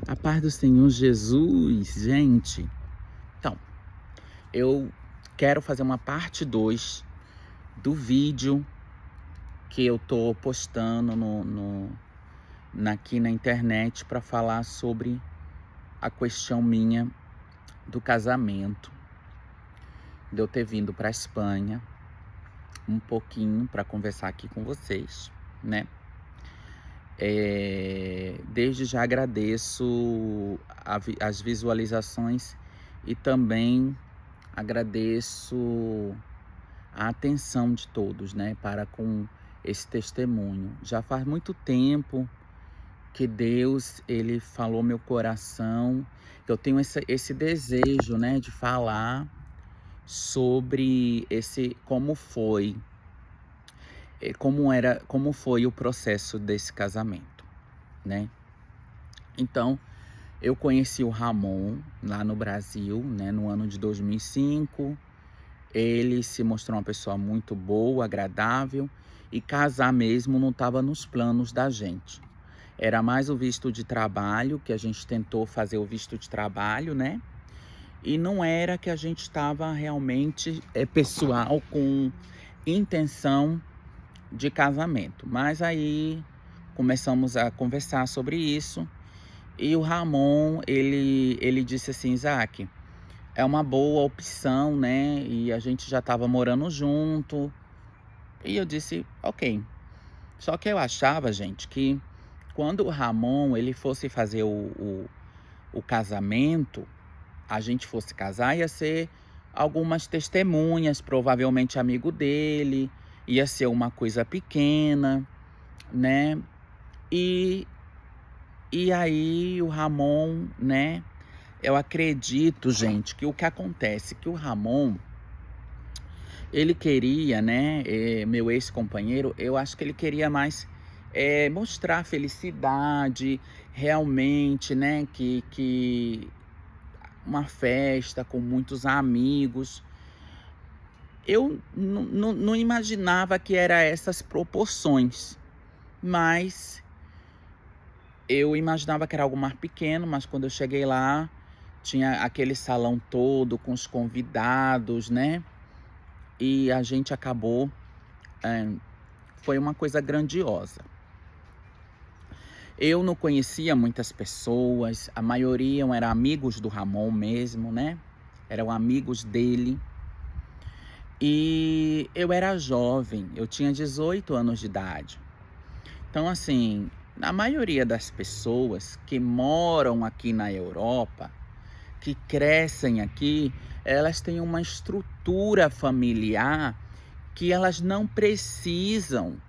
A paz do Senhor Jesus, gente. Então, eu quero fazer uma parte 2 do vídeo que eu tô postando aqui na internet para falar sobre a questão minha do casamento, de eu ter vindo para a Espanha um pouquinho para conversar aqui com vocês, né? Desde já agradeço as visualizações e também agradeço a atenção de todos, né, para com esse testemunho. Já faz muito tempo que Deus, ele falou meu coração. Eu tenho esse desejo, né, de falar sobre como foi o processo desse casamento, né? Então, eu conheci o Ramon lá no Brasil, né, no ano de 2005. Ele se mostrou uma pessoa muito boa, agradável, e casar mesmo não estava nos planos da gente. Era mais o visto de trabalho, que a gente tentou fazer o visto de trabalho, né? E não era que a gente estava realmente pessoal com intenção de casamento. Mas aí começamos a conversar sobre isso e o Ramon, ele disse assim: Isaac, é uma boa opção, né? E a gente já estava morando junto. E eu disse, ok. Só que eu achava, gente, que quando o Ramon ele fosse fazer o casamento, a gente fosse casar, ia ser algumas testemunhas, provavelmente amigo dele, ia ser uma coisa pequena, né? E aí o Ramon, né? Eu acredito, gente, que o que acontece, que o Ramon, ele queria, né? Meu ex-companheiro, eu acho que ele queria mais mostrar felicidade, realmente, né? Que uma festa com muitos amigos. Eu não imaginava que era essas proporções, mas eu imaginava que era algo mais pequeno, mas quando eu cheguei lá, tinha aquele salão todo com os convidados, né? E a gente acabou, foi uma coisa grandiosa. Eu não conhecia muitas pessoas, a maioria eram amigos do Ramon mesmo, né? Eram amigos dele. E eu era jovem, eu tinha 18 anos de idade. Então, assim, a maioria das pessoas que moram aqui na Europa, que crescem aqui, elas têm uma estrutura familiar que elas não precisam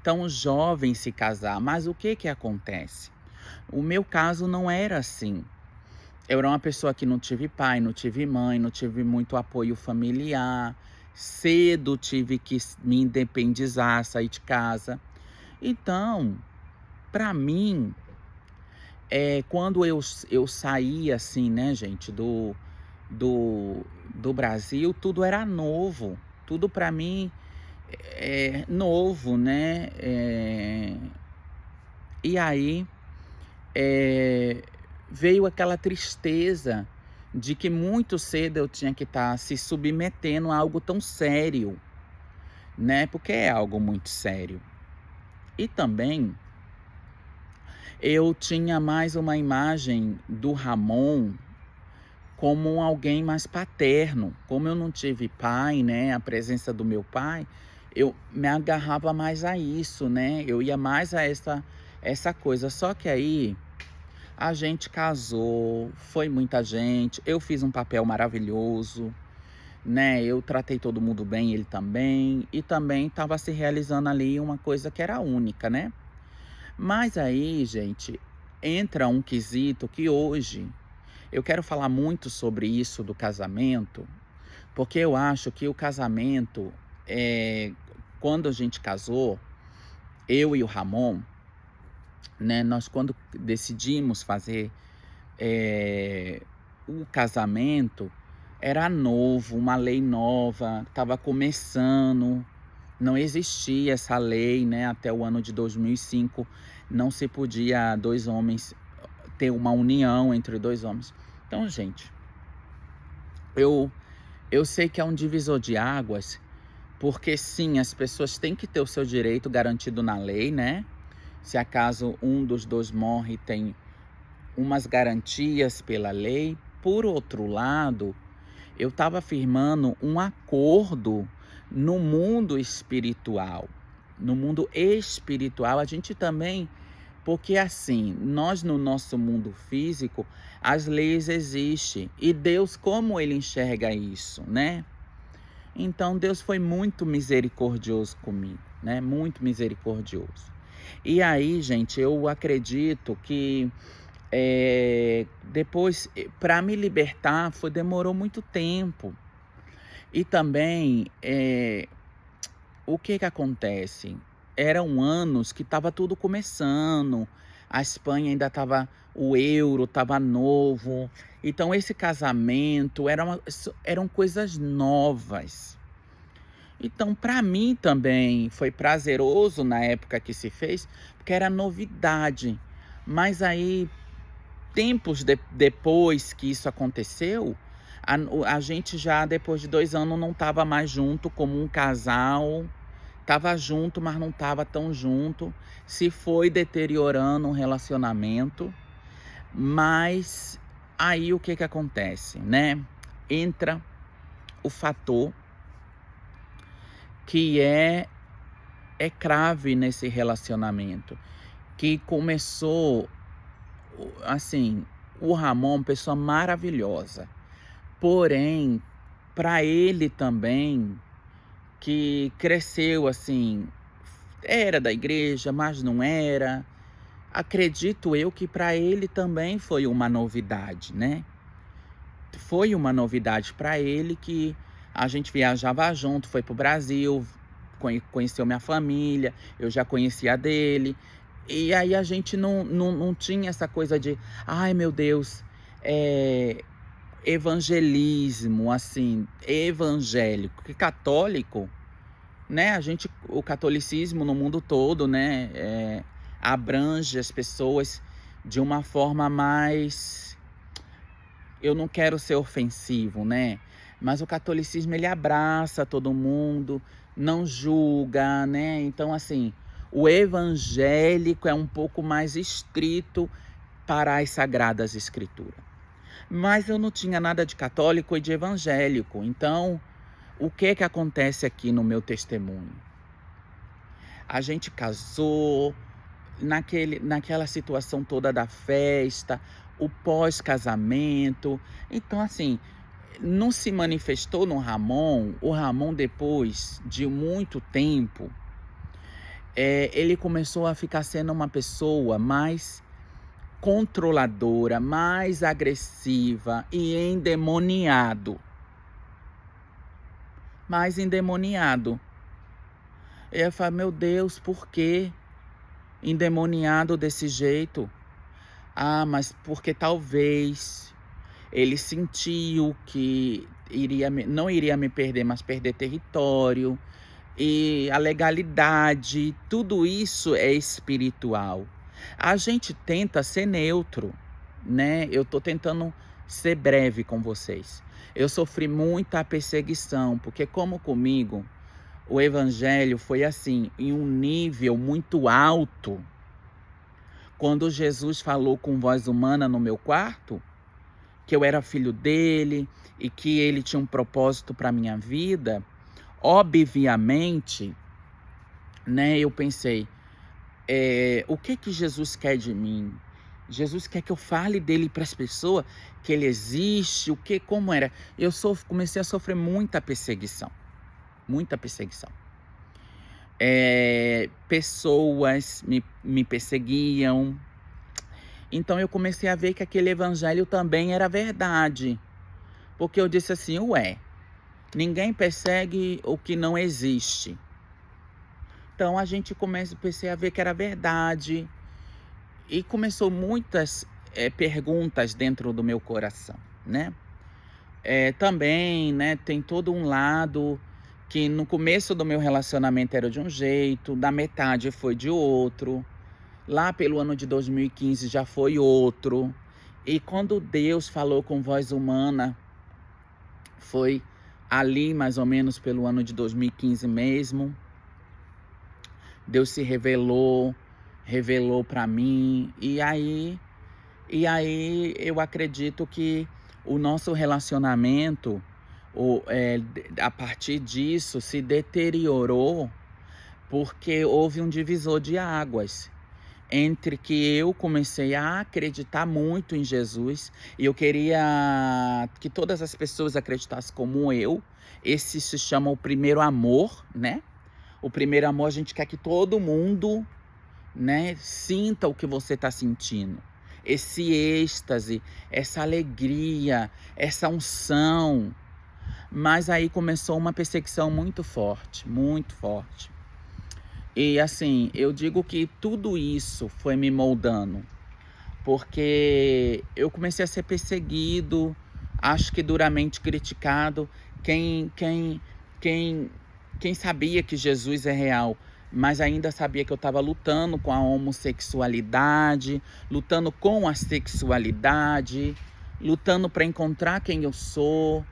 tão jovens se casar. Mas o que acontece? O meu caso não era assim. Eu era uma pessoa que não tive pai, não tive mãe, não tive muito apoio familiar. Cedo tive que me independizar, sair de casa. Então, para mim, quando eu saí assim, né, gente, do Brasil, tudo era novo. Tudo para mim é novo, né? E aí veio aquela tristeza de que muito cedo eu tinha que estar se submetendo a algo tão sério, né? Porque é algo muito sério. E também eu tinha mais uma imagem do Ramon como alguém mais paterno. Como eu não tive pai, né? A presença do meu pai, eu me agarrava mais a isso, né? Eu ia mais a essa coisa. Só que aí a gente casou, foi muita gente, eu fiz um papel maravilhoso, né? Eu tratei todo mundo bem, ele também. E também estava se realizando ali uma coisa que era única, né? Mas aí, gente, entra um quesito que hoje eu quero falar muito sobre isso do casamento, porque eu acho que o casamento, quando a gente casou, eu e o Ramon, né, nós quando decidimos fazer o casamento, era novo, uma lei nova, estava começando, não existia essa lei, né, até o ano de 2005, não se podia dois homens ter uma união entre dois homens. Então, gente, eu sei que é um divisor de águas, porque sim, as pessoas têm que ter o seu direito garantido na lei, né? Se acaso um dos dois morre, tem umas garantias pela lei. Por outro lado, eu estava firmando um acordo no mundo espiritual. No mundo espiritual, a gente também, porque assim, nós no nosso mundo físico, as leis existem. E Deus, como ele enxerga isso, né? Então Deus foi muito misericordioso comigo, né? Muito misericordioso. E aí, gente, eu acredito que depois, para me libertar, demorou muito tempo. E também, o que acontece? Eram anos que estava tudo começando, a Espanha ainda estava, o euro estava novo. Então esse casamento eram coisas novas. Então, para mim também foi prazeroso na época que se fez, porque era novidade. Mas aí, tempos depois que isso aconteceu, a gente já depois de 2 anos não estava mais junto como um casal. Estava junto, mas não estava tão junto. Se foi deteriorando o relacionamento. Mas aí o que acontece, né? Entra o fator que é crave nesse relacionamento, que começou, assim, o Ramon, pessoa maravilhosa, porém, para ele também, que cresceu assim, era da igreja, mas não era, acredito eu que para ele também foi uma novidade, né? Foi uma novidade para ele, que a gente viajava junto, foi pro Brasil, conheceu minha família, eu já conhecia a dele. E aí a gente não tinha essa coisa de, ai meu Deus, evangelismo, assim, evangélico. Que católico, né? O catolicismo no mundo todo, né, abrange as pessoas de uma forma mais, eu não quero ser ofensivo, né? Mas o catolicismo, ele abraça todo mundo, não julga, né? Então, assim, o evangélico é um pouco mais estrito para as Sagradas Escrituras. Mas eu não tinha nada de católico e de evangélico. Então, o que acontece aqui no meu testemunho? A gente casou, naquela situação toda da festa, o pós-casamento. Então, assim, não se manifestou no Ramon. O Ramon, depois de muito tempo, ele começou a ficar sendo uma pessoa mais controladora, mais agressiva e endemoniado. Mais endemoniado. Eu falo, meu Deus, por que endemoniado desse jeito? Ah, mas porque talvez ele sentiu que não iria me perder, mas perder território. E a legalidade, tudo isso é espiritual. A gente tenta ser neutro, né? Eu tô tentando ser breve com vocês. Eu sofri muita perseguição, porque como comigo, o evangelho foi assim, em um nível muito alto. Quando Jesus falou com voz humana no meu quarto, que eu era filho dele e que ele tinha um propósito para minha vida, obviamente, né, eu pensei, o que Jesus quer de mim? Jesus quer que eu fale dele para as pessoas, que ele existe, como era? Comecei a sofrer muita perseguição, muita perseguição. Pessoas me perseguiam. Então eu comecei a ver que aquele evangelho também era verdade. Porque eu disse assim, ninguém persegue o que não existe. Então a gente comecei a ver que era verdade. E começou muitas perguntas dentro do meu coração, né? Também, né, tem todo um lado que no começo do meu relacionamento era de um jeito, da metade foi de outro. Lá pelo ano de 2015 já foi outro. E quando Deus falou com voz humana, foi ali mais ou menos pelo ano de 2015 mesmo. Deus se revelou para mim. E aí eu acredito que o nosso relacionamento, a partir disso, se deteriorou porque houve um divisor de águas entre que eu comecei a acreditar muito em Jesus e eu queria que todas as pessoas acreditassem como eu. Esse se chama o primeiro amor, né? O primeiro amor, a gente quer que todo mundo, né, sinta o que você está sentindo. Esse êxtase, essa alegria, essa unção. Mas aí começou uma perseguição muito forte, muito forte. E assim, eu digo que tudo isso foi me moldando, porque eu comecei a ser perseguido, acho que duramente criticado. Quem, quem, quem, quem sabia que Jesus é real, mas ainda sabia que eu estava lutando com a homossexualidade, lutando com a sexualidade, lutando para encontrar quem eu sou.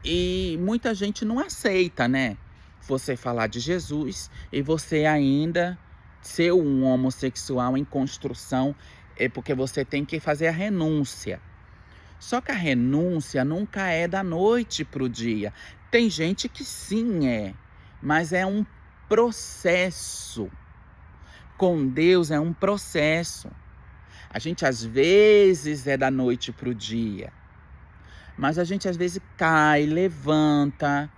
E muita gente não aceita, né? Você falar de Jesus e você ainda ser um homossexual em construção, é porque você tem que fazer a renúncia. Só que a renúncia nunca é da noite para o dia. Tem gente que sim é, mas é um processo. Com Deus é um processo. A gente às vezes é da noite para o dia. Mas a gente às vezes cai, levanta,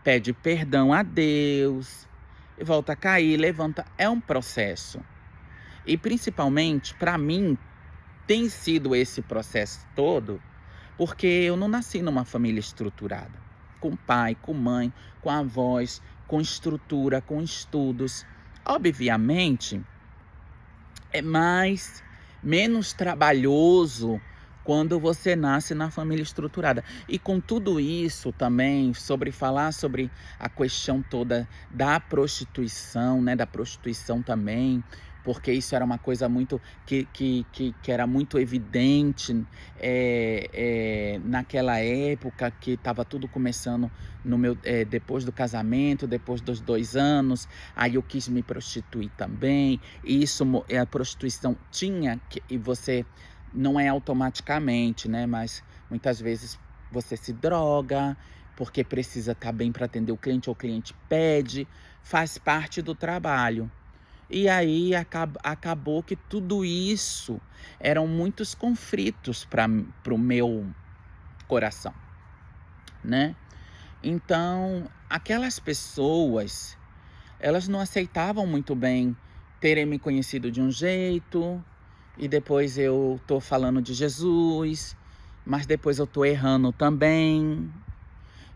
pede perdão a Deus, e volta a cair, levanta. É um processo. E principalmente, para mim, tem sido esse processo todo, porque eu não nasci numa família estruturada. Com pai, com mãe, com avós, com estrutura, com estudos. Obviamente, é menos trabalhoso quando você nasce na família estruturada. E com tudo isso também, falar sobre a questão toda da prostituição, né? Da prostituição também, porque isso era uma coisa muito que era muito evidente naquela época, que estava tudo começando depois do casamento, depois dos 2 anos. Aí eu quis me prostituir também. E isso, a prostituição e você não é automaticamente, né? Mas muitas vezes você se droga porque precisa estar bem para atender o cliente, ou o cliente pede, faz parte do trabalho. E aí acabou que tudo isso eram muitos conflitos para o meu coração, né? Então, aquelas pessoas, elas não aceitavam muito bem terem me conhecido de um jeito, e depois eu tô falando de Jesus, mas depois eu tô errando também.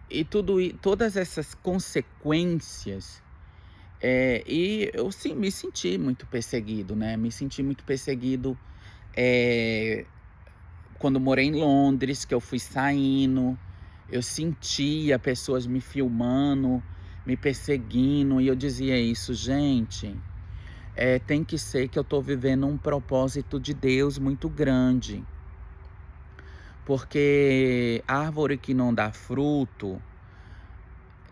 E todas essas consequências. E eu sim, me senti muito perseguido, né? Me senti muito perseguido quando morei em Londres, que eu fui saindo. Eu sentia pessoas me filmando, me perseguindo, e eu dizia isso, gente. Tem que ser que eu estou vivendo um propósito de Deus muito grande. Porque árvore que não dá fruto,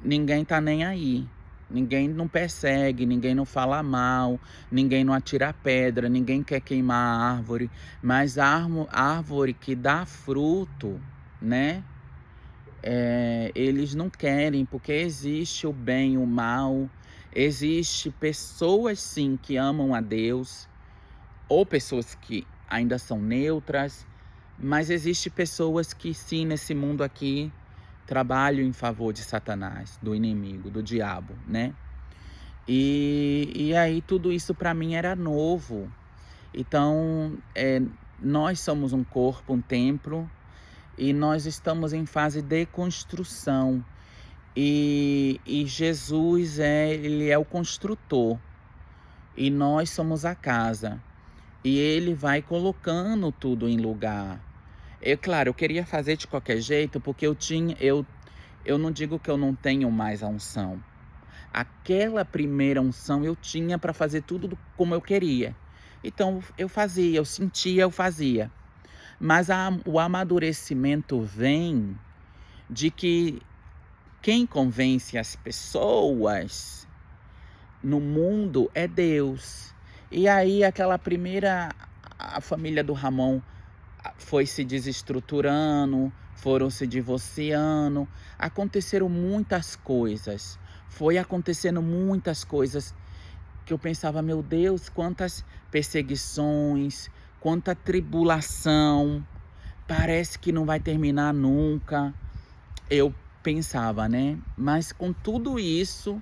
ninguém tá nem aí. Ninguém não persegue, ninguém não fala mal, ninguém não atira pedra, ninguém quer queimar a árvore. Mas a árvore que dá fruto, né? Eles não querem, porque existe o bem e o mal. Existe pessoas sim que amam a Deus, ou pessoas que ainda são neutras, mas existe pessoas que sim, nesse mundo aqui, trabalham em favor de Satanás, do inimigo, do diabo, né? E aí tudo isso para mim era novo. Então, nós somos um corpo, um templo, e nós estamos em fase de construção. E Jesus ele é o construtor, e nós somos a casa. E ele vai colocando tudo em lugar. Claro, eu queria fazer de qualquer jeito, porque eu não digo que eu não tenho mais a unção. Aquela primeira unção eu tinha para fazer tudo como eu queria. Então eu fazia, eu sentia, eu fazia. Mas o amadurecimento vem de que quem convence as pessoas no mundo é Deus. E aí aquela primeira, a família do Ramon foi se desestruturando, foram se divorciando, aconteceram muitas coisas. Foi acontecendo muitas coisas que eu pensava, meu Deus, quantas perseguições, quanta tribulação, parece que não vai terminar nunca. Eu pensava, né? Mas com tudo isso,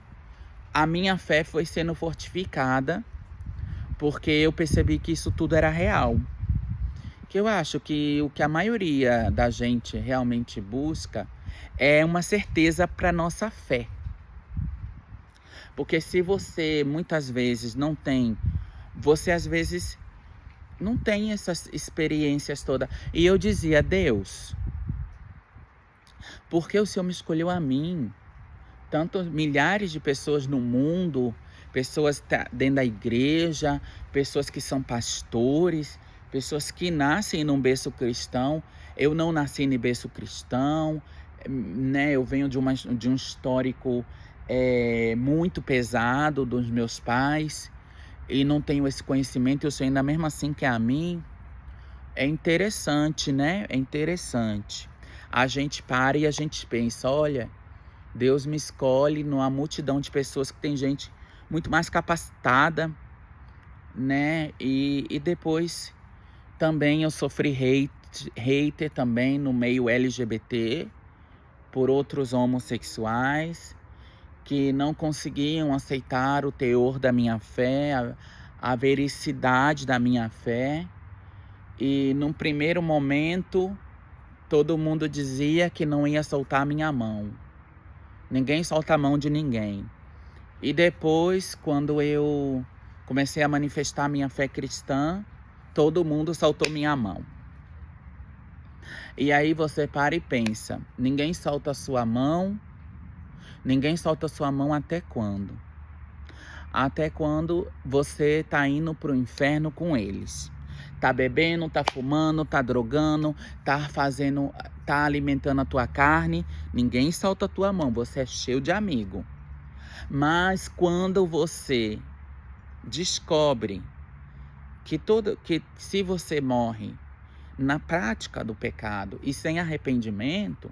a minha fé foi sendo fortificada, porque eu percebi que isso tudo era real. Que eu acho que o que a maioria da gente realmente busca é uma certeza para nossa fé. Porque se você muitas vezes não tem, você às vezes não tem essas experiências todas. E eu dizia, Deus, por que o Senhor me escolheu a mim? Tantos milhares de pessoas no mundo, pessoas dentro da igreja, pessoas que são pastores, pessoas que nascem num berço cristão. Eu não nasci em berço cristão, né? Eu venho de um histórico muito pesado dos meus pais e não tenho esse conhecimento. Eu sou ainda mesmo assim que a mim. É interessante, né? É interessante. A gente para e a gente pensa, olha, Deus me escolhe numa multidão de pessoas que tem gente muito mais capacitada, né? E depois também eu sofri hater também no meio LGBT por outros homossexuais que não conseguiam aceitar o teor da minha fé, a vericidade da minha fé. E num primeiro momento, todo mundo dizia que não ia soltar a minha mão. Ninguém solta a mão de ninguém. E depois, quando eu comecei a manifestar minha fé cristã, todo mundo soltou minha mão. E aí você para e pensa, ninguém solta a sua mão, ninguém solta a sua mão até quando? Até quando você tá indo pro inferno com eles. Tá bebendo, tá fumando, tá drogando, tá alimentando a tua carne, ninguém solta a tua mão, você é cheio de amigo. Mas quando você descobre que se você morre na prática do pecado e sem arrependimento,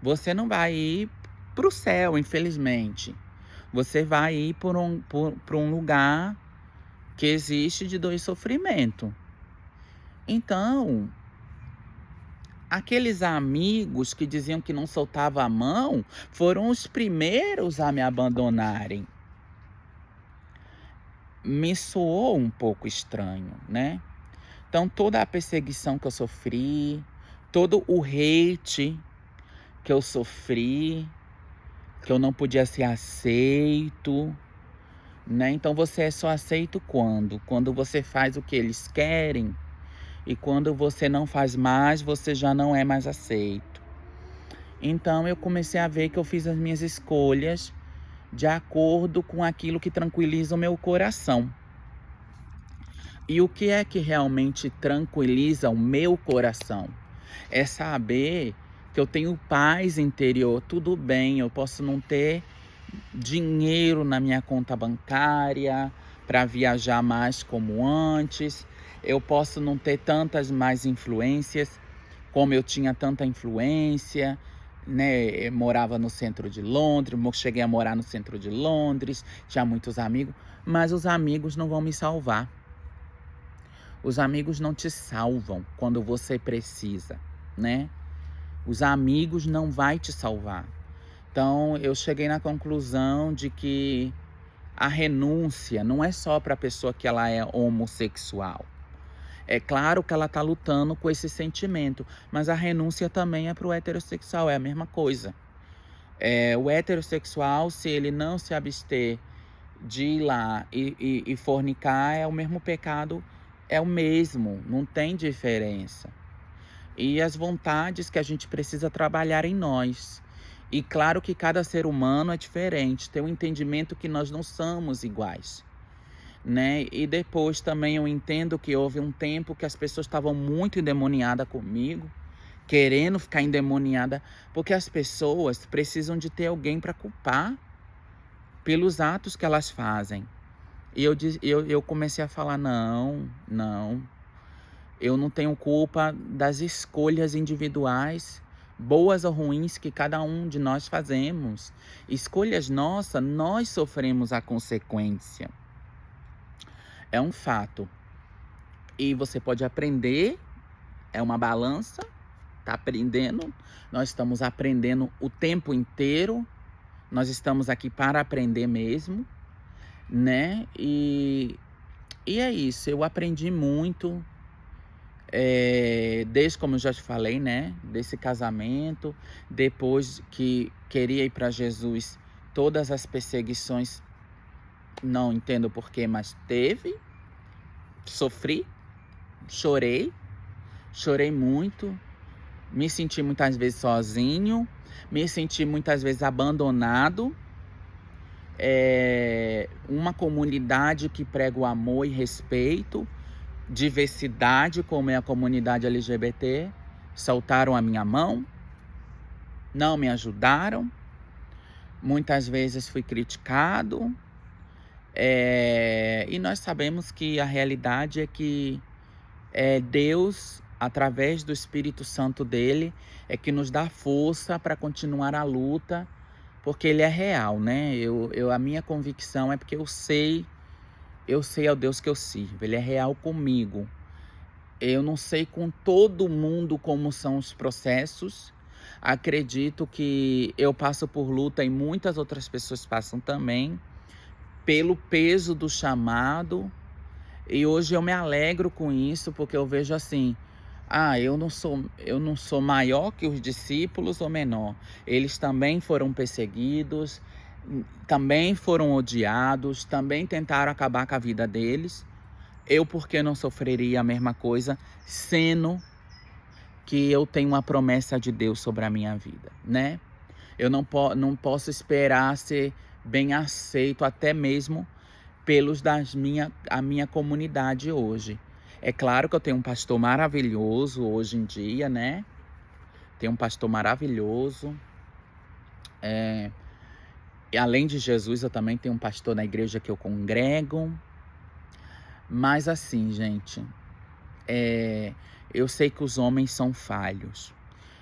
você não vai ir para o céu, infelizmente. Você vai ir por um lugar que existe de dor e sofrimento. Então, aqueles amigos que diziam que não soltava a mão foram os primeiros a me abandonarem. Me soou um pouco estranho, né? Então, toda a perseguição que eu sofri, todo o hate que eu sofri, que eu não podia ser aceito, né? Então, você é só aceito quando? Quando você faz o que eles querem. E quando você não faz mais, você já não é mais aceito. Então, eu comecei a ver que eu fiz as minhas escolhas de acordo com aquilo que tranquiliza o meu coração. E o que é que realmente tranquiliza o meu coração? É saber que eu tenho paz interior. Tudo bem, eu posso não ter dinheiro na minha conta bancária para viajar mais como antes. Eu posso não ter tantas mais influências como eu tinha tanta influência, né? Eu morava no centro de Londres, cheguei a morar no centro de Londres, tinha muitos amigos, mas os amigos não vão me salvar. Os amigos não te salvam quando você precisa, né? Os amigos não vão te salvar. Então, eu cheguei na conclusão de que a renúncia não é só para a pessoa que ela é homossexual. É claro que ela está lutando com esse sentimento, mas a renúncia também é para o heterossexual, é a mesma coisa. O heterossexual, se ele não se abster de ir lá e fornicar, é o mesmo pecado, é o mesmo, não tem diferença. E as vontades que a gente precisa trabalhar em nós. E claro que cada ser humano é diferente, tem um entendimento que nós não somos iguais. né? E depois também eu entendo que houve um tempo que as pessoas estavam muito endemoniadas comigo, querendo ficar endemoniada, porque as pessoas precisam de ter alguém para culpar pelos atos que elas fazem. E eu comecei a falar, não, eu não tenho culpa das escolhas individuais, boas ou ruins, que cada um de nós fazemos. Escolhas nossas, nós sofremos a consequência. É um fato. E você pode aprender, é uma balança, tá aprendendo. Nós estamos aprendendo o tempo inteiro. Nós estamos aqui para aprender mesmo, né? E é isso, eu aprendi muito, desde, como eu já te falei, né? Desse casamento, depois que queria ir para Jesus, todas as perseguições, não entendo porquê, mas teve, sofri, chorei muito, me senti muitas vezes sozinho, me senti muitas vezes abandonado. Uma comunidade que prega o amor e respeito, diversidade, como é a comunidade LGBT, soltaram a minha mão, não me ajudaram. Muitas vezes fui criticado. E nós sabemos que a realidade é que Deus, através do Espírito Santo dele, é que nos dá força para continuar a luta, porque ele é real, né? A minha convicção é porque eu sei ao Deus que eu sirvo, ele é real comigo. Eu não sei com todo mundo como são os processos, acredito que eu passo por luta e muitas outras pessoas passam também, pelo peso do chamado. E hoje eu me alegro com isso, porque eu vejo assim, eu não sou maior que os discípulos ou menor. Eles também foram perseguidos, também foram odiados, também tentaram acabar com a vida deles. Eu, por que não sofreria a mesma coisa, sendo que eu tenho uma promessa de Deus sobre a minha vida, né? Eu não posso esperar ser bem aceito, até mesmo pelos a minha comunidade hoje. É claro que eu tenho um pastor maravilhoso hoje em dia, né? Tenho um pastor maravilhoso. E além de Jesus, eu também tenho um pastor na igreja que eu congrego. Mas assim, gente, eu sei que os homens são falhos.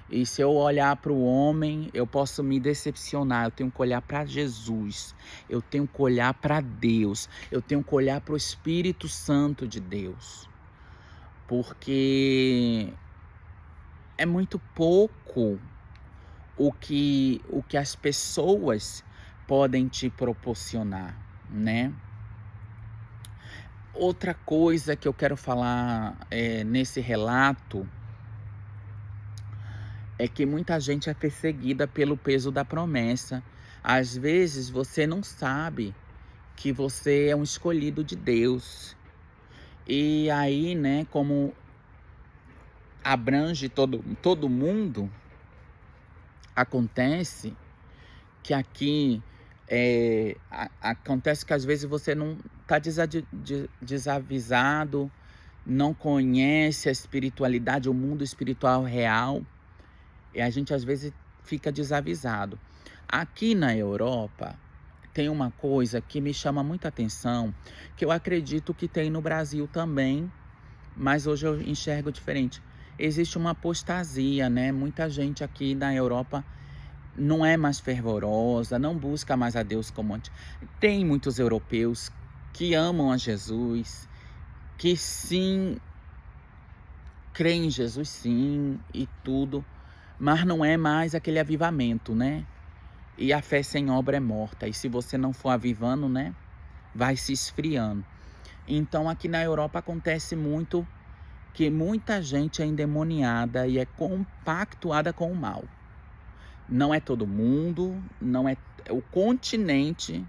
E se eu olhar para o homem, eu posso me decepcionar. Eu tenho que olhar para Jesus. Eu tenho que olhar para Deus. Eu tenho que olhar para o Espírito Santo de Deus. Porque é muito pouco o que as pessoas podem te proporcionar, né? Outra coisa que eu quero falar nesse relato é que muita gente é perseguida pelo peso da promessa. Às vezes você não sabe que você é um escolhido de Deus. E aí, né, como abrange todo mundo, acontece que aqui acontece que às vezes você não está desavisado, não conhece a espiritualidade, o mundo espiritual real. E a gente às vezes fica desavisado. Aqui na Europa tem uma coisa que me chama muita atenção, que eu acredito que tem no Brasil também, mas hoje eu enxergo diferente. Existe uma apostasia, né? Muita gente aqui na Europa não é mais fervorosa, não busca mais a Deus como antes. Tem muitos europeus que amam a Jesus, que sim, creem em Jesus sim e tudo, mas não é mais aquele avivamento, né? E a fé sem obra é morta. E se você não for avivando, né, vai se esfriando. Então aqui na Europa acontece muito que muita gente é endemoniada e é compactuada com o mal. Não é todo mundo, não é o continente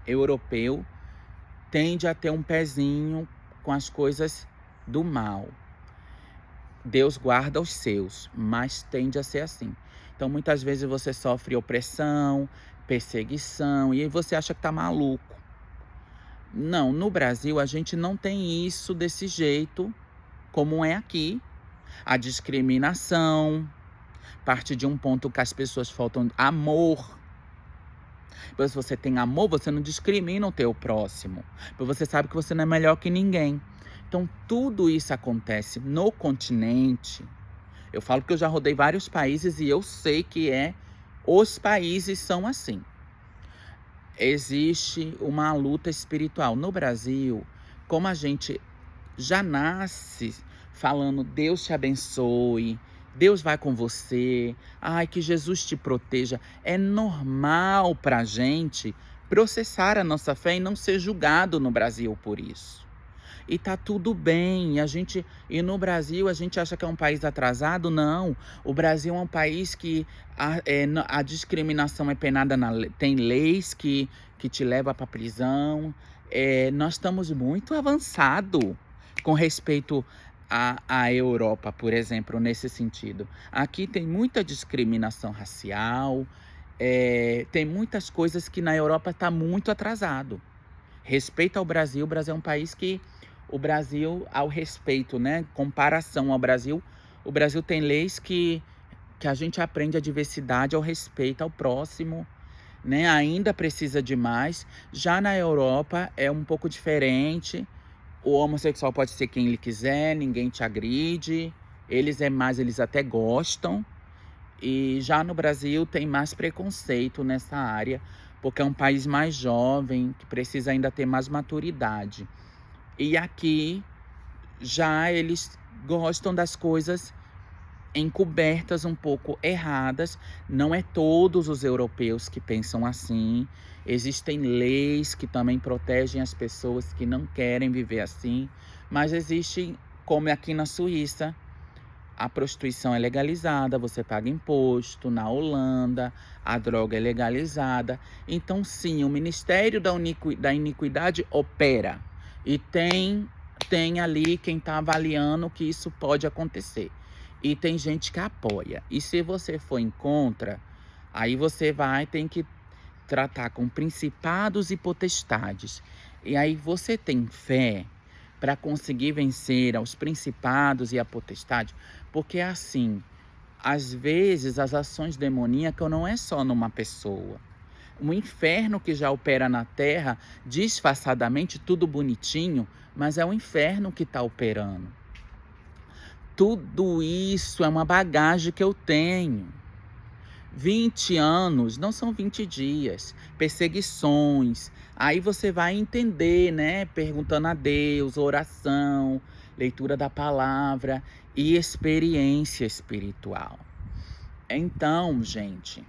europeu tende a ter um pezinho com as coisas do mal. Deus guarda os seus, mas tende a ser assim. Então, muitas vezes você sofre opressão, perseguição, e aí você acha que tá maluco. Não, no Brasil a gente não tem isso desse jeito como é aqui. A discriminação parte de um ponto que as pessoas faltam amor. Pois se você tem amor, você não discrimina o teu próximo. Pois você sabe que você não é melhor que ninguém. Então, tudo isso acontece no continente. Eu falo que eu já rodei vários países e eu sei que os países são assim. Existe uma luta espiritual. No Brasil, como a gente já nasce falando Deus te abençoe, Deus vai com você, ai, que Jesus te proteja. É normal pra gente processar a nossa fé e não ser julgado no Brasil por isso. E tá tudo bem. E no Brasil a gente acha que é um país atrasado? Não. O Brasil é um país que a discriminação é penada tem leis que te levam para prisão. Nós estamos muito avançados com respeito à Europa, por exemplo, nesse sentido. Aqui tem muita discriminação racial, tem muitas coisas que na Europa está muito atrasado. Respeito ao Brasil, o Brasil é um país que o Brasil, ao respeito, né? Comparação ao Brasil, o Brasil tem leis que a gente aprende a diversidade, ao respeito ao próximo, né? Ainda precisa de mais. Já na Europa é um pouco diferente. O homossexual pode ser quem ele quiser, ninguém te agride. Eles até gostam. E já no Brasil tem mais preconceito nessa área, porque é um país mais jovem, que precisa ainda ter mais maturidade. E aqui já eles gostam das coisas encobertas um pouco erradas. Não é todos os europeus que pensam assim. Existem leis que também protegem as pessoas que não querem viver assim. Mas existe, como aqui na Suíça, a prostituição é legalizada, você paga imposto. Na Holanda, a droga é legalizada. Então, sim, o Ministério da Iniquidade opera. E tem ali quem está avaliando que isso pode acontecer. E tem gente que apoia. E se você for em contra, aí você tem que tratar com principados e potestades. E aí você tem fé para conseguir vencer aos principados e a potestade. Porque assim, às vezes as ações demoníacas não é só numa pessoa. Um inferno que já opera na terra, disfarçadamente, tudo bonitinho, mas é o inferno que está operando. Tudo isso é uma bagagem que eu tenho. 20 anos não são 20 dias, perseguições. Aí você vai entender, né? Perguntando a Deus, oração, leitura da palavra e experiência espiritual. Então, gente,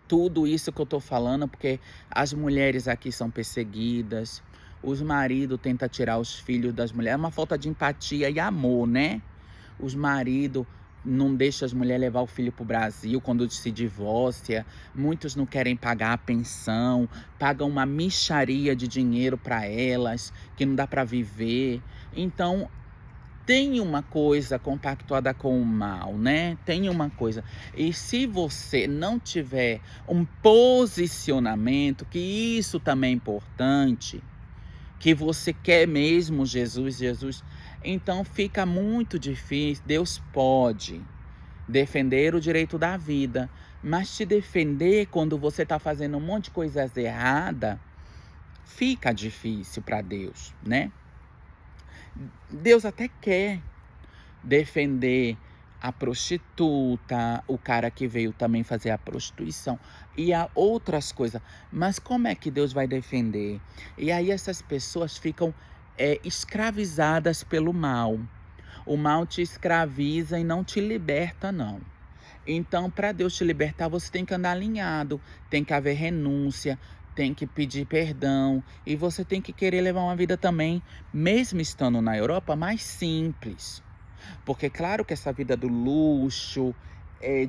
tudo isso que eu tô falando, porque as mulheres aqui são perseguidas, os maridos tentam tirar os filhos das mulheres, é uma falta de empatia e amor, né? Os maridos não deixam as mulheres levar o filho pro Brasil quando se divorcia, muitos não querem pagar a pensão, pagam uma mixaria de dinheiro para elas, que não dá para viver. Então, tem uma coisa compactuada com o mal, né? Tem uma coisa. E se você não tiver um posicionamento, que isso também é importante, que você quer mesmo Jesus, então fica muito difícil. Deus pode defender o direito da vida, mas te defender quando você está fazendo um monte de coisas erradas, fica difícil para Deus, né? Deus até quer defender a prostituta, o cara que veio também fazer a prostituição e a outras coisas. Mas como é que Deus vai defender? E aí essas pessoas ficam escravizadas pelo mal. O mal te escraviza e não te liberta, não. Então, para Deus te libertar, você tem que andar alinhado, tem que haver renúncia, tem que pedir perdão e você tem que querer levar uma vida também, mesmo estando na Europa, mais simples. Porque claro que essa vida do luxo,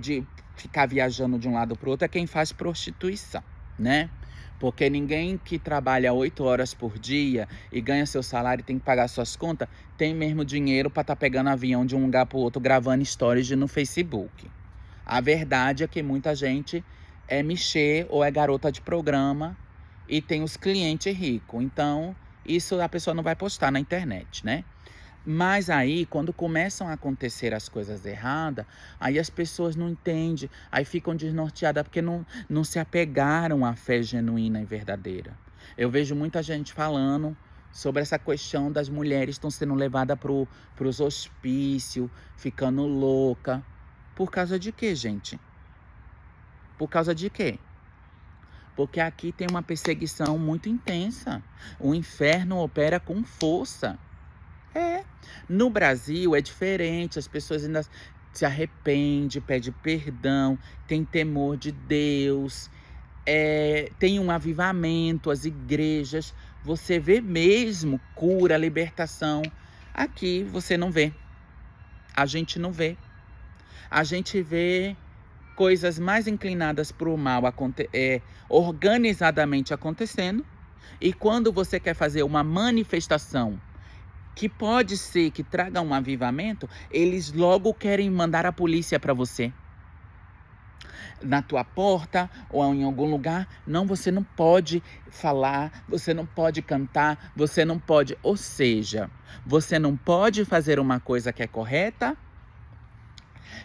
de ficar viajando de um lado para o outro, é quem faz prostituição, né? Porque ninguém que trabalha 8 horas por dia e ganha seu salário e tem que pagar suas contas, tem mesmo dinheiro para estar pegando avião de um lugar para o outro, gravando stories no Facebook. A verdade é que muita gente é mexer ou é garota de programa e tem os clientes ricos. Então, isso a pessoa não vai postar na internet, né? Mas aí, quando começam a acontecer as coisas erradas, aí as pessoas não entendem, aí ficam desnorteadas porque não se apegaram à fé genuína e verdadeira. Eu vejo muita gente falando sobre essa questão das mulheres estão sendo levadas para os hospícios, ficando louca. Por causa de quê, gente? Por causa de quê? Porque aqui tem uma perseguição muito intensa. O inferno opera com força. É. No Brasil é diferente, as pessoas ainda se arrependem, pedem perdão, tem temor de Deus, tem um avivamento, as igrejas, você vê mesmo cura, libertação. Aqui você não vê, a gente não vê. A gente vê coisas mais inclinadas para o mal organizadamente acontecendo, e quando você quer fazer uma manifestação que pode ser que traga um avivamento, eles logo querem mandar a polícia para você. Na tua porta ou em algum lugar. Não, você não pode falar, você não pode cantar, você não pode... Ou seja, você não pode fazer uma coisa que é correta,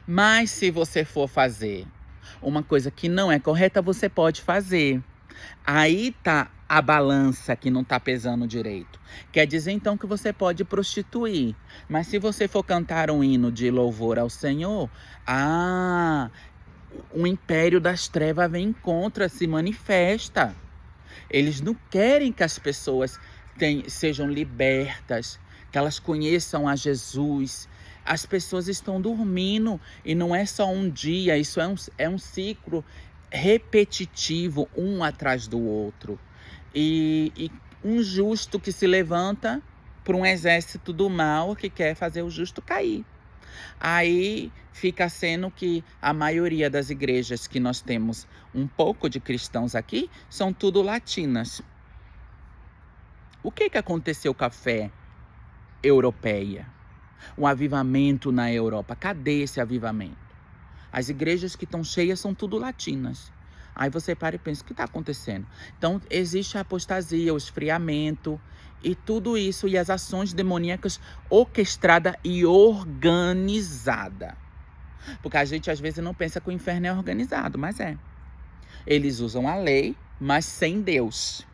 mas se você for fazer uma coisa que não é correta, você pode fazer. Aí tá a balança que não tá pesando direito. Quer dizer então que você pode prostituir. Mas se você for cantar um hino de louvor ao Senhor, o império das trevas vem contra, se manifesta. Eles não querem que as pessoas sejam libertas, que elas conheçam a Jesus. As pessoas estão dormindo e não é só um dia, isso é um ciclo repetitivo, um atrás do outro. E um justo que se levanta para um exército do mal que quer fazer o justo cair. Aí fica sendo que a maioria das igrejas que nós temos um pouco de cristãos aqui são tudo latinas. O que aconteceu com a fé europeia? Um avivamento na Europa. Cadê esse avivamento? As igrejas que estão cheias são tudo latinas. Aí você para e pensa, o que está acontecendo? Então existe a apostasia, o esfriamento e tudo isso, e as ações demoníacas orquestrada e organizada. Porque a gente às vezes não pensa que o inferno é organizado, mas é. Eles usam a lei, mas sem Deus.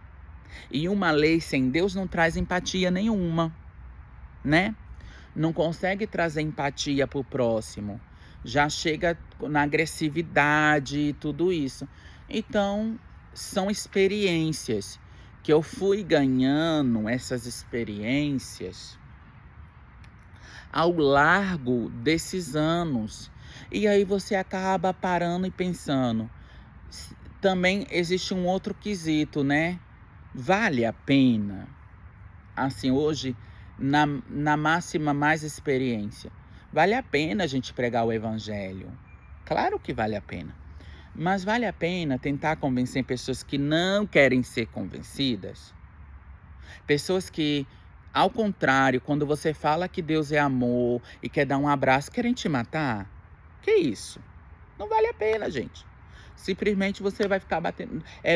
E uma lei sem Deus não traz empatia nenhuma, né? Não consegue trazer empatia para o próximo. Já chega na agressividade e tudo isso. Então, são experiências que eu fui ganhando, essas experiências ao largo desses anos. E aí você acaba parando e pensando. Também existe um outro quesito, né? Vale a pena? Assim, hoje, na máxima mais experiência, vale a pena a gente pregar o evangelho? Claro que vale a pena. Mas vale a pena tentar convencer pessoas que não querem ser convencidas? Pessoas que, ao contrário, quando você fala que Deus é amor e quer dar um abraço, querem te matar? Que isso? Não vale a pena, gente. Simplesmente você vai ficar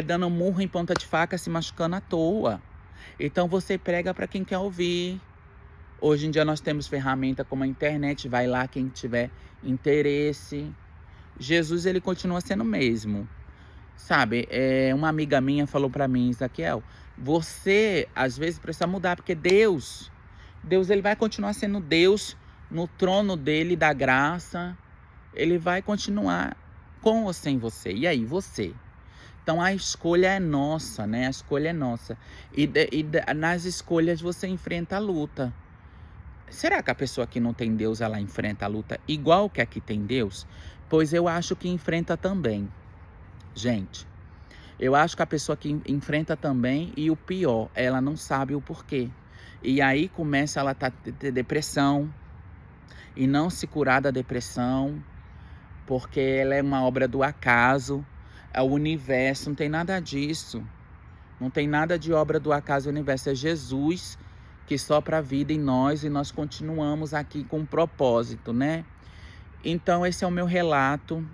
dando murro em ponta de faca, se machucando à toa. Então você prega para quem quer ouvir. Hoje em dia nós temos ferramenta como a internet, vai lá quem tiver interesse. Jesus, ele continua sendo o mesmo. Sabe, uma amiga minha falou para mim, Zaquiel, você às vezes precisa mudar, porque Deus ele vai continuar sendo Deus no trono dele da graça. Ele vai continuar com ou sem você. E aí, você? Então a escolha é nossa, né? A escolha é nossa. Nas escolhas você enfrenta a luta. Será que a pessoa que não tem Deus, ela enfrenta a luta igual que a que tem Deus? Pois eu acho que enfrenta também. Gente, eu acho que a pessoa que enfrenta também, e o pior, ela não sabe o porquê. E aí começa ela a ter depressão e não se curar da depressão, porque ela é uma obra do acaso, é o universo, não tem nada disso. Não tem nada de obra do acaso, o universo é Jesus que sopra a vida em nós e nós continuamos aqui com um propósito, né? Então esse é o meu relato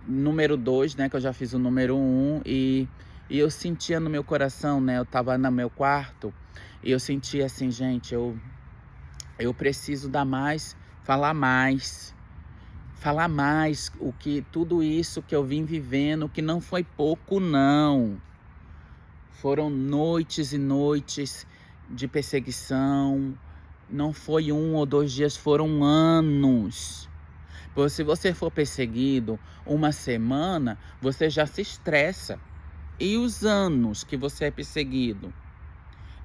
número 2, né, que eu já fiz o número 1, e eu sentia no meu coração, né, eu tava no meu quarto, e eu sentia assim, gente, eu preciso dar mais, falar mais, falar mais, o que tudo isso que eu vim vivendo, que não foi pouco não. Foram noites e noites de perseguição, não foi 1 ou 2 dias, foram anos. Pois se você for perseguido 1 semana, você já se estressa. E os anos que você é perseguido?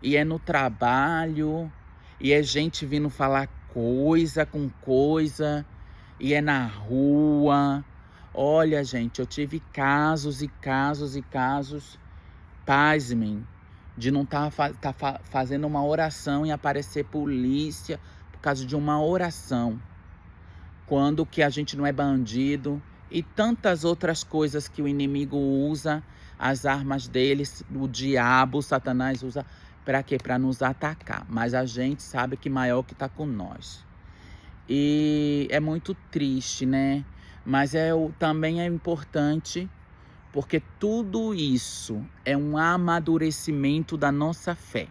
E é no trabalho, e é gente vindo falar coisa com coisa, e é na rua. Olha, gente, eu tive casos e casos e casos, pasmem, de não estar fazendo uma oração e aparecer polícia por causa de uma oração. Quando que a gente não é bandido e tantas outras coisas que o inimigo usa, as armas deles, o diabo, o Satanás usa para quê? Para nos atacar. Mas a gente sabe que maior que está com nós. E é muito triste, né? Mas também é importante, porque tudo isso é um amadurecimento da nossa fé.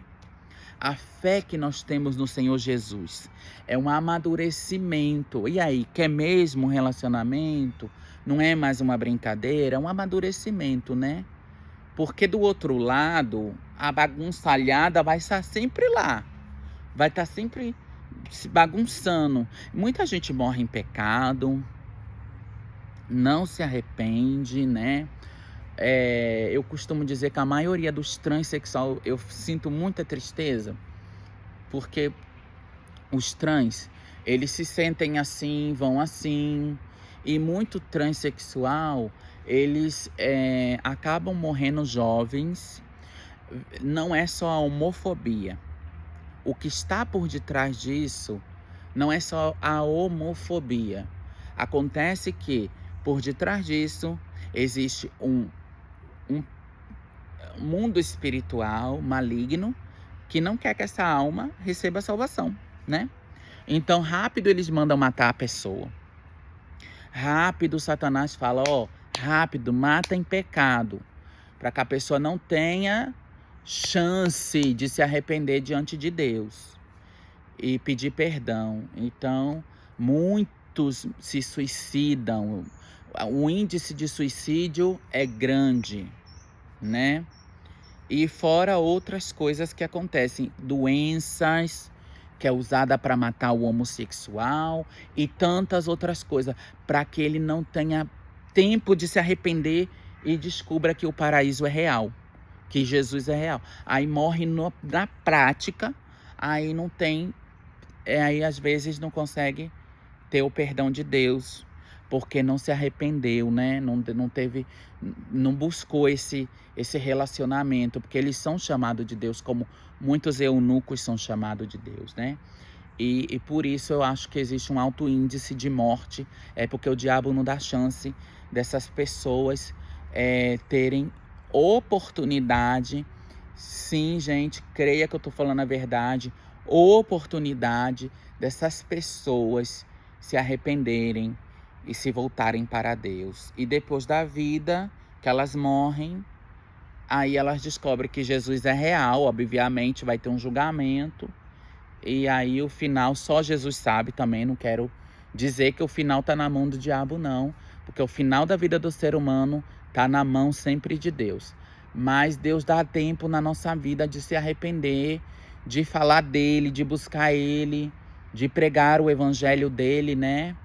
A fé que nós temos no Senhor Jesus é um amadurecimento. E aí, quer mesmo um relacionamento? Não é mais uma brincadeira, é um amadurecimento, né? Porque do outro lado, a bagunçalhada vai estar sempre lá. Vai estar sempre se bagunçando. Muita gente morre em pecado, não se arrepende, né? Eu costumo dizer que a maioria dos transexuais, eu sinto muita tristeza, porque os trans, eles se sentem assim, vão assim, e muito transexual, eles acabam morrendo jovens. Não é só a homofobia. O que está por detrás disso não é só a homofobia. Acontece que por detrás disso existe um mundo espiritual maligno que não quer que essa alma receba a salvação, né? Então, rápido eles mandam matar a pessoa. Rápido Satanás fala, rápido, mata em pecado, para que a pessoa não tenha chance de se arrepender diante de Deus e pedir perdão. Então, muitos se suicidam. O índice de suicídio é grande, né? E fora outras coisas que acontecem, doenças que é usada para matar o homossexual e tantas outras coisas, para que ele não tenha tempo de se arrepender e descubra que o paraíso é real, que Jesus é real. Aí morre na prática, aí não tem, aí às vezes não consegue ter o perdão de Deus, porque não se arrependeu, né? Não buscou esse relacionamento, porque eles são chamados de Deus, como muitos eunucos são chamados de Deus, né? E por isso eu acho que existe um alto índice de morte, porque o diabo não dá chance dessas pessoas terem oportunidade. Sim, gente, creia que eu tô falando a verdade, oportunidade dessas pessoas se arrependerem e se voltarem para Deus. E depois da vida que elas morrem, aí elas descobrem que Jesus é real, obviamente vai ter um julgamento. E aí o final só Jesus sabe também, não quero dizer que o final tá na mão do diabo não, porque o final da vida do ser humano tá na mão sempre de Deus. Mas Deus dá tempo na nossa vida de se arrepender, de falar dele, de buscar ele, de pregar o evangelho dele, né?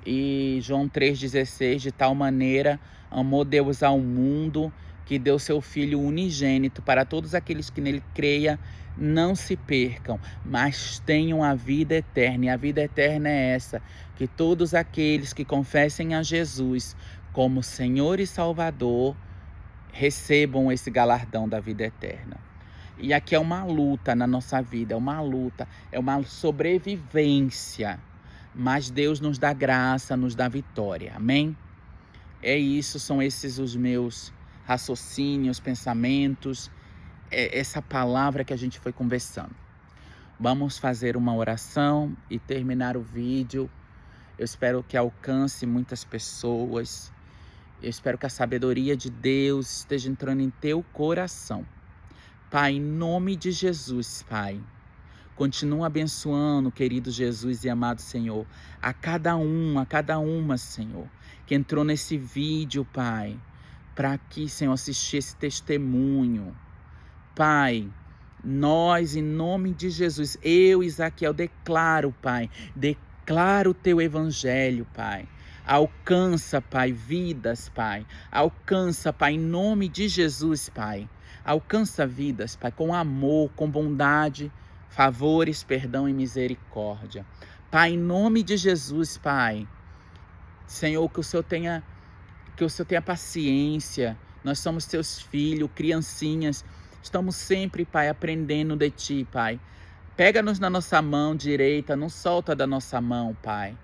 E João 3,16, de tal maneira amou Deus ao mundo, que deu seu Filho unigênito para todos aqueles que nele creiam, não se percam, mas tenham a vida eterna. E a vida eterna é essa, que todos aqueles que confessem a Jesus como Senhor e Salvador, recebam esse galardão da vida eterna. E aqui é uma luta na nossa vida, é uma luta, é uma sobrevivência. Mas Deus nos dá graça, nos dá vitória, amém? É isso, são esses os meus raciocínios, pensamentos, essa palavra que a gente foi conversando. Vamos fazer uma oração e terminar o vídeo. Eu espero que alcance muitas pessoas. Eu espero que a sabedoria de Deus esteja entrando em teu coração. Pai, em nome de Jesus, Pai, continua abençoando, querido Jesus e amado Senhor, a cada uma, Senhor, que entrou nesse vídeo, Pai, para aqui, Senhor, assistir esse testemunho. Pai, nós, em nome de Jesus, eu, Isaquiel, declaro, Pai, declaro o teu evangelho, Pai. Alcança, Pai, vidas, Pai. Alcança, Pai, em nome de Jesus, Pai. Alcança vidas, Pai, com amor, com bondade, favores, perdão e misericórdia. Pai, em nome de Jesus, Pai. Senhor, que o Senhor tenha paciência. Nós somos teus filhos, criancinhas. Estamos sempre, Pai, aprendendo de Ti, Pai. Pega-nos na nossa mão direita, não solta da nossa mão, Pai.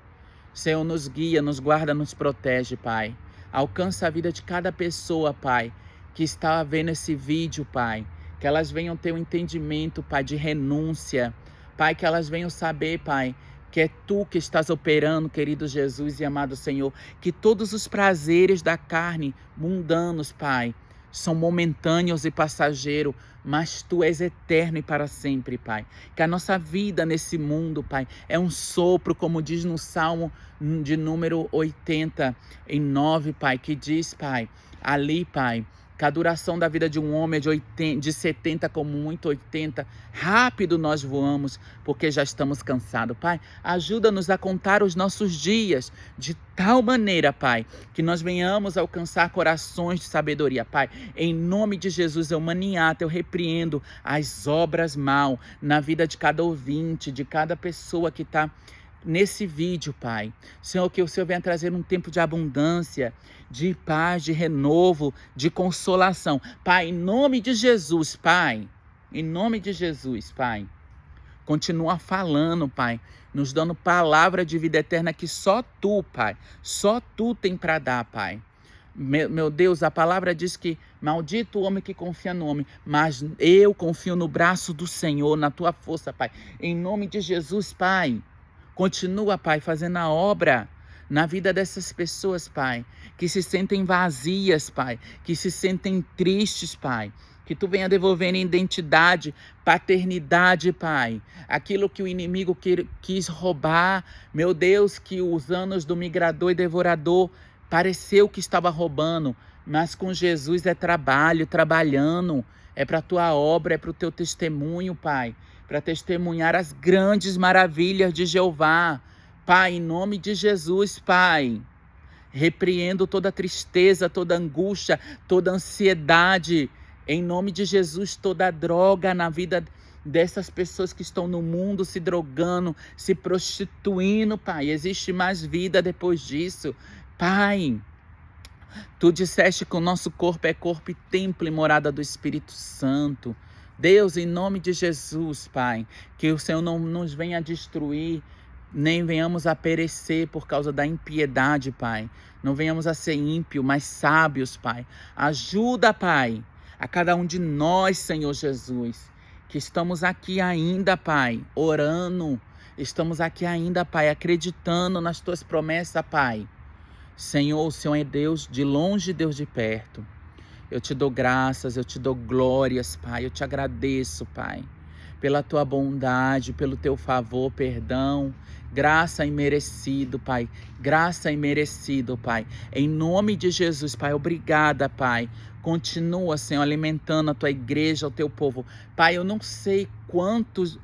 Senhor, nos guia, nos guarda, nos protege, Pai. Alcança a vida de cada pessoa, Pai, que está vendo esse vídeo, Pai. Que elas venham ter um entendimento, Pai, de renúncia. Pai, que elas venham saber, Pai, que é Tu que estás operando, querido Jesus e amado Senhor. Que todos os prazeres da carne mundanos, Pai, são momentâneos e passageiros, mas Tu és eterno e para sempre, Pai. Que a nossa vida nesse mundo, Pai, é um sopro, como diz no Salmo de número 89, Pai, que diz, Pai, ali, Pai, que a duração da vida de um homem é de 70 como muito 80. Rápido nós voamos, porque já estamos cansados. Pai, ajuda-nos a contar os nossos dias de tal maneira, Pai, que nós venhamos alcançar corações de sabedoria. Pai, em nome de Jesus, eu maniato, eu repreendo as obras mal na vida de cada ouvinte, de cada pessoa que está nesse vídeo, Pai. Senhor, que o Senhor venha trazer um tempo de abundância, de paz, de renovo, de consolação. Pai, em nome de Jesus, Pai. Em nome de Jesus, Pai. Continua falando, Pai, nos dando palavra de vida eterna que só Tu, Pai, só Tu tem para dar, Pai. Meu Deus, a palavra diz que maldito o homem que confia no homem, mas eu confio no braço do Senhor, na Tua força, Pai. Em nome de Jesus, Pai. Continua, Pai, fazendo a obra na vida dessas pessoas, Pai, que se sentem vazias, Pai, que se sentem tristes, Pai. Que Tu venha devolvendo identidade, paternidade, Pai. Aquilo que o inimigo quis roubar. Meu Deus, que os anos do migrador e devorador pareceu que estava roubando. Mas com Jesus é trabalhando. É para a Tua obra, é para o Teu testemunho, Pai. Para testemunhar as grandes maravilhas de Jeová. Pai, em nome de Jesus, Pai, repreendo toda tristeza, toda angústia, toda ansiedade. Em nome de Jesus, toda droga na vida dessas pessoas que estão no mundo se drogando, se prostituindo, Pai. Existe mais vida depois disso. Pai, Tu disseste que o nosso corpo é corpo e templo e morada do Espírito Santo. Deus, em nome de Jesus, Pai, que o Senhor não nos venha destruir, nem venhamos a perecer por causa da impiedade, Pai. Não venhamos a ser ímpios, mas sábios, Pai. Ajuda, Pai, a cada um de nós, Senhor Jesus, que estamos aqui ainda, Pai, orando. Estamos aqui ainda, Pai, acreditando nas Tuas promessas, Pai. Senhor, o Senhor é Deus de longe e Deus de perto. Eu Te dou graças, eu Te dou glórias, Pai. Eu Te agradeço, Pai, pela Tua bondade, pelo Teu favor, perdão, graça imerecido, Pai. Graça imerecido, Pai. Em nome de Jesus, Pai, obrigada, Pai. Continua, Senhor, alimentando a Tua igreja, o Teu povo. Pai, eu não sei quantas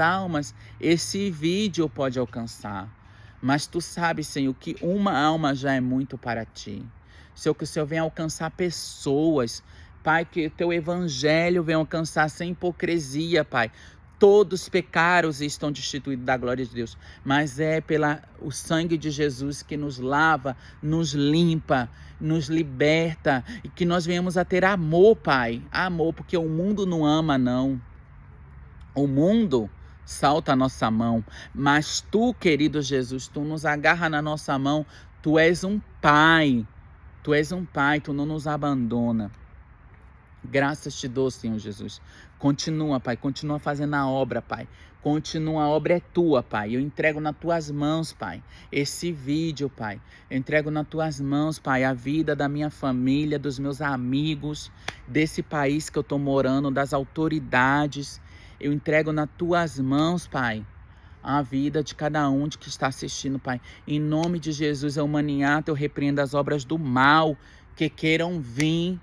almas esse vídeo pode alcançar, mas Tu sabes, Senhor, que uma alma já é muito para Ti. Senhor, que o Senhor venha alcançar pessoas, Pai, que o Teu evangelho venha alcançar sem hipocrisia, Pai. Todos pecaram e estão destituídos da glória de Deus, mas é o sangue de Jesus que nos lava, nos limpa, nos liberta, e que nós venhamos a ter amor, Pai. Amor, porque o mundo não ama, não. O mundo salta a nossa mão, mas Tu, querido Jesus, Tu nos agarra na nossa mão. Tu és um Pai. Tu és um Pai, Tu não nos abandona. Graças te dou, Senhor Jesus. Continua, Pai, continua fazendo a obra, Pai. Continua, a obra é tua, Pai. Eu entrego nas tuas mãos, Pai, esse vídeo, Pai. Eu entrego nas tuas mãos, Pai, a vida da minha família, dos meus amigos, desse país que eu tô morando, das autoridades. Eu entrego nas tuas mãos, Pai, a vida de cada um de que está assistindo, Pai. Em nome de Jesus, eu maniato, eu repreendo as obras do mal que queiram vir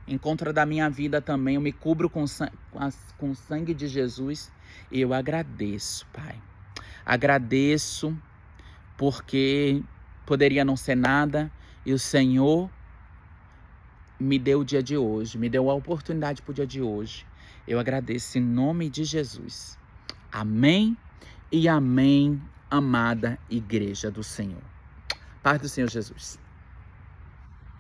em contra da minha vida também. Eu me cubro com o sangue de Jesus. E eu agradeço, Pai. Agradeço porque poderia não ser nada. E o Senhor me deu o dia de hoje. Me deu a oportunidade para o dia de hoje. Eu agradeço em nome de Jesus. Amém e amém, amada igreja do Senhor. Paz do Senhor Jesus.